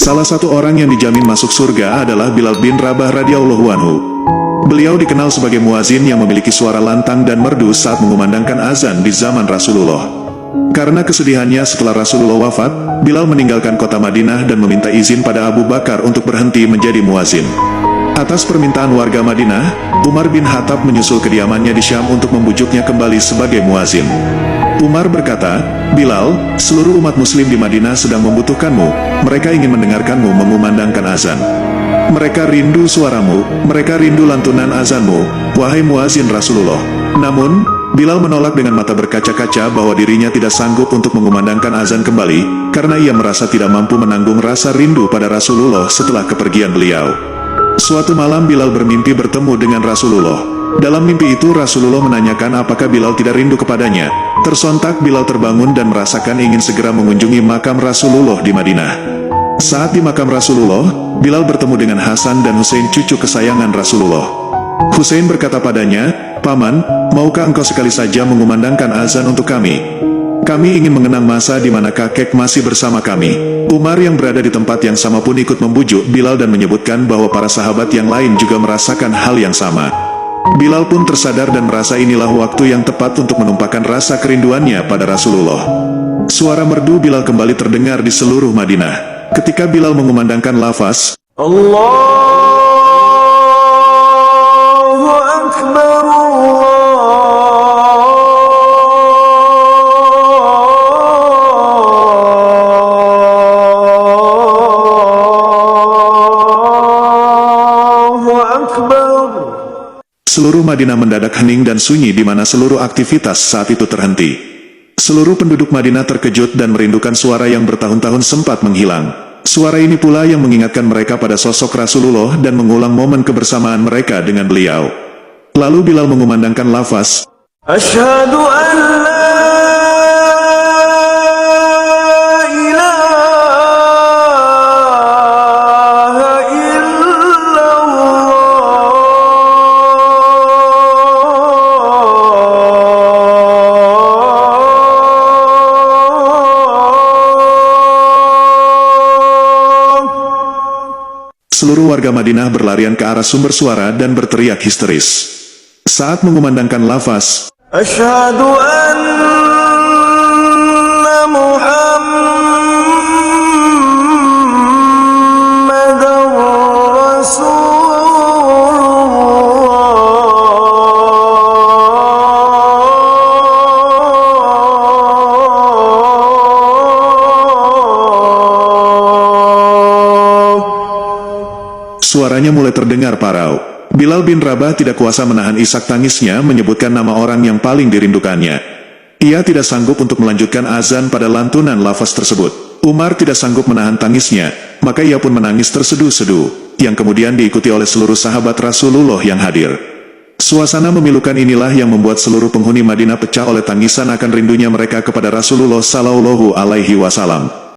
Salah satu orang yang dijamin masuk surga adalah Bilal bin Rabah radhiyallahu anhu. Beliau dikenal sebagai muazin yang memiliki suara lantang dan merdu saat mengumandangkan azan di zaman Rasulullah. Karena kesedihannya setelah Rasulullah wafat, Bilal meninggalkan kota Madinah dan meminta izin pada Abu Bakar untuk berhenti menjadi muazin. Atas permintaan warga Madinah, Umar bin Khattab menyusul kediamannya di Syam untuk membujuknya kembali sebagai muazin. Umar berkata, "Bilal, seluruh umat muslim di Madinah sedang membutuhkanmu, mereka ingin mendengarkanmu mengumandangkan azan. Mereka rindu suaramu, mereka rindu lantunan azanmu, wahai muazin Rasulullah." Namun, Bilal menolak dengan mata berkaca-kaca bahwa dirinya tidak sanggup untuk mengumandangkan azan kembali, karena ia merasa tidak mampu menanggung rasa rindu pada Rasulullah setelah kepergian beliau. Suatu malam Bilal bermimpi bertemu dengan Rasulullah. Dalam mimpi itu Rasulullah menanyakan apakah Bilal tidak rindu kepadanya. Tersontak Bilal terbangun dan merasakan ingin segera mengunjungi makam Rasulullah di Madinah. Saat di makam Rasulullah, Bilal bertemu dengan Hasan dan Husain, cucu kesayangan Rasulullah. Husain berkata padanya, "Paman, maukah engkau sekali saja mengumandangkan azan untuk kami? Kami ingin mengenang masa di mana kakek masih bersama kami." Umar yang berada di tempat yang sama pun ikut membujuk Bilal dan menyebutkan bahwa para sahabat yang lain juga merasakan hal yang sama. Bilal pun tersadar dan merasa inilah waktu yang tepat untuk menumpahkan rasa kerinduannya pada Rasulullah. Suara merdu Bilal kembali terdengar di seluruh Madinah. Ketika Bilal mengumandangkan lafaz Allahu Akbar, seluruh Madinah mendadak hening dan sunyi di mana seluruh aktivitas saat itu terhenti. Seluruh penduduk Madinah terkejut dan merindukan suara yang bertahun-tahun sempat menghilang. Suara ini pula yang mengingatkan mereka pada sosok Rasulullah dan mengulang momen kebersamaan mereka dengan beliau. Lalu Bilal mengumandangkan lafaz Asyhadu an la Seluruh warga Madinah berlarian ke arah sumber suara dan berteriak histeris. Saat mengumandangkan lafaz Asyhadu anna Muhammadar Suaranya mulai terdengar parau. Bilal bin Rabah tidak kuasa menahan isak tangisnya menyebutkan nama orang yang paling dirindukannya. Ia tidak sanggup untuk melanjutkan azan pada lantunan lafaz tersebut. Umar tidak sanggup menahan tangisnya, maka ia pun menangis terseduh-seduh, yang kemudian diikuti oleh seluruh sahabat Rasulullah yang hadir. Suasana memilukan inilah yang membuat seluruh penghuni Madinah pecah oleh tangisan akan rindunya mereka kepada Rasulullah Sallallahu Alaihi Wasallam.